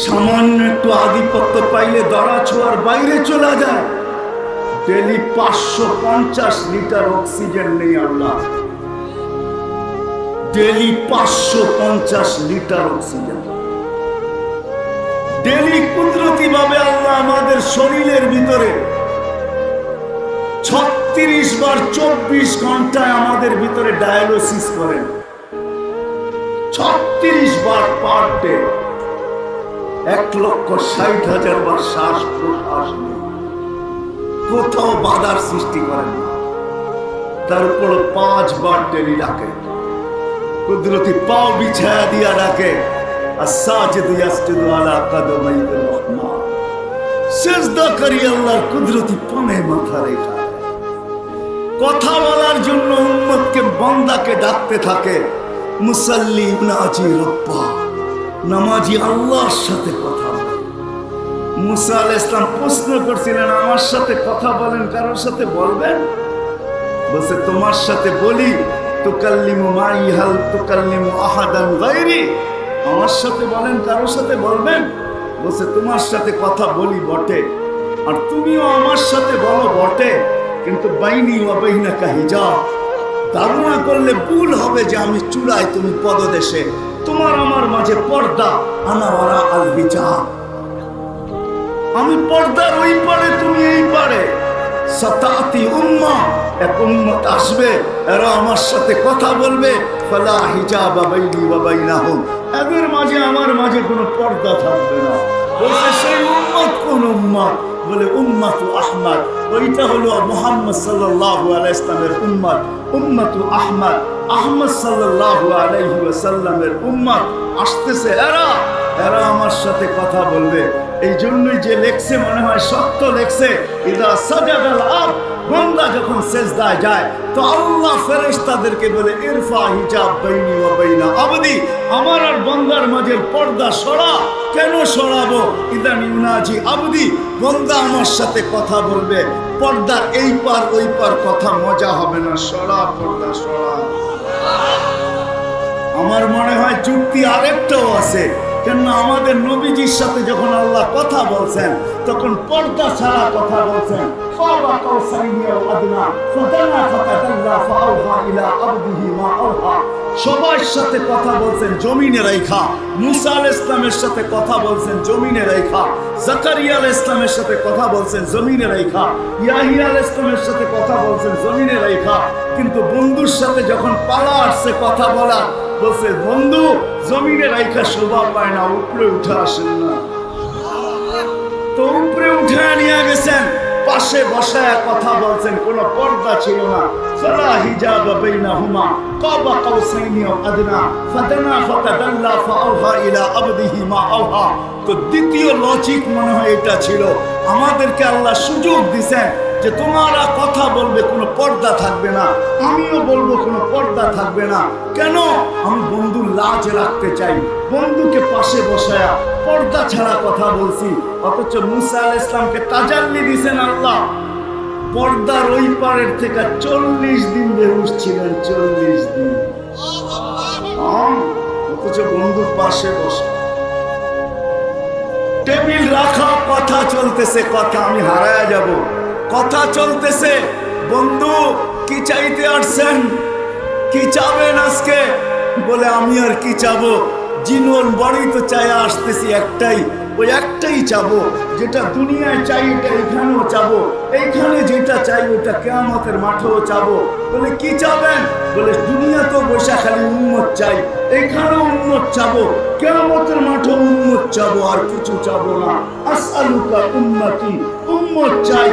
সামান্য একটু আধিপত্য পাইলে দড়া ছোঁয়ার বাইরে চলে যায়। ডেলি 550 লিটার অক্সিজেন নেই আল্লাহ, ডেলি 550 লিটার অক্সিজেন ডেলি। কুদরতি ভাবে আল্লাহ আমাদের শরীরের ভিতরে 36 বার 24 ঘন্টায় আমাদের ভিতরে ডায়ালিসিস করেন, 36 বার পার ডে। 1,60,000 বার শ্বাস প্রশ্বাস নেই, কোথাও বাধার সৃষ্টি করেন না। তারপর 5 বার ডেলি ডাকে, কুদরতি পাও বিছায়া দিয়া ডাকে, আস-সাজিদু ইয়াসজুদু আলা কাদামাইর রহমান। সিজদা করি আল্লাহর কুদরতি পানে মাথা রেখা। কথা বলার জন্য উম্মতকে বান্দাকে ডাকতে থাকে, মুসাল্লি ইবনাজি রব্বা, নামাজি আল্লাহর সাথে কথা বলে। মুসা আলাইহিস সালাম প্রশ্ন করছিলেন, আমার সাথে কথা বলেন, কারোর সাথে বলবেন? বলছে তোমার সাথে বলি, তুকাল্লিমু মাই হাল তুকাল্লিমু আহাদান গায়রি, আমার সাথে বলেন, কারোর সাথে বলবেন? বলছে তোমার সাথে কথা বলি বটে, আর তুমিও আমার সাথে বলো বটে, কিন্তু বাইনি ওয়া বাইনাকা হিজাব। ধারণা করলে ভুল হবে যে আমি চূড়ায়, তুমি পদদেশে, তোমার আমার মাঝে পর্দা। আনা ওয়ারা আল হিজাব, আমি পর্দার ওই পারে, তুমি এই পারে। সাতাতি উম্মাহ, এক উম্মত আসবে, এরা আমার সাথে কথা বলবে, ফালা হিজাবা বাইনি ওয়া বাইনাহুম, এদের মাঝে আমার মাঝে কোনো পর্দা থাকবে না। বলছে সেই উম্মত কোন উম্মত? বলে উম্মাতু আহমদ, ওইটা হলো মুহাম্মদ সাল্লাল্লাহু আলাইহি ওয়াসাল্লামের উম্মত, উম্মাতু আহমদ, আহমদ সাল্লাল্লাহু আলাইহি ওয়াসাল্লামের উম্মত আসতেছে। এরা আমার সাথে কথা বলবে। এই জন্যই যে লেখছে মনে হয় সত্য লেখছে, ইদা সাজাদাল আবদ, বান্দা যখন সিজদায় যায় তো আল্লাহ ফেরেশতাদেরকে বলে, ইরফা হিজাব বাইনি ওয়া বাইনা আবদি, আমার আর বান্দার মাঝে পর্দা সরা। কেন সরাবো? ইদান ইউনাজি আবদি, বান্দা আমার সাথে কথা বলবে, পর্দার এই পার ওই পার কথা মজা হবে না, সরা পর্দা সরা। আমার মনে হয় যুক্তি আরেকটাও আছে, কেন আমাদের নবীজির সাথে যখন আল্লাহ কথা বলছেন তখন পর্দা ছাড়া কথা বলছেন। সবার সাথে কথা বলছেন জমিনে রাইখা। মুসা আলাইহিস সালামের সাথে কথা বলছেন জমিনে রাইখা, জাকারিয়া আলাইহিস সালামের সাথে কথা বলছেন জমিনে রাইখা, ইয়াহিয়া আলাইহিস সালামের সাথে কথা বলছেন জমিনে রাইখা। কিন্তু বন্ধুর সাথে যখন পালা আসছে কথা বলা, বলছে বন্ধু জমিনে রাইখা শোভা পায় না, উপরে উঠে আসেন না। তো উপরে উঠে নিয়ে গেছেন, পাশে বসায় কথা বলছেন, কোনো পর্দা ছিল না। ফালা হিজাব বাইনাহুমা কাবা কাউসাইনি আও আদনা ফাদানা ফাতাদাল্লা ফাআওহা ইলা আবদিহি মা আওহা। তো দ্বিতীয় লজিক মনে হয় এটা ছিল, আমাদেরকে আল্লাহ সুযোগ দিয়েছেন যে তোমরা কথা বলবে, কোনো পর্দা থাকবে না, আমিও বলবো কোনো পর্দা থাকবে না। কেন? আমি বন্ধুর লাজ রাখতে চাই, বন্ধুকে পাশে বসায়া পর্দা ছাড়া কথা বলছি। অথচ মুসা আলাইহিস সালামকে তাজাল্লি দিয়েছেন আল্লাহ, পর্দার ওই পারের থেকে 40 দিন বেহুশ ছিলেন, 40 দিন। অথচ বন্ধুর পাশে বসা, টেবিল রাখা, কথা চলতেছে, কথা আমি হারায়া যাব, কথা চলতেছে। বন্ধু কি চাইতে আসছেন, কি চাবেন আজকে? বলে আমি আর কি চাবো, জীবন বাড়ি তো চাই আসতেছি একটাই, ওই একটাই চাবো, যেটা দুনিয়ায় চাই এটা এখানেও চাবো, এইখানে যেটা চাই ওটা কিয়ামতের মাঠেও চাবো। বলে কি চাবেন? বলে দুনিয়াতেও বসে খালি উম্মত চাই, এইখানেও উম্মত চাবো, কিয়ামতের মাঠেও উম্মত চাবো, আর কিছু চাবো না। আসআলুকা উম্মতি, উম্মত চাই।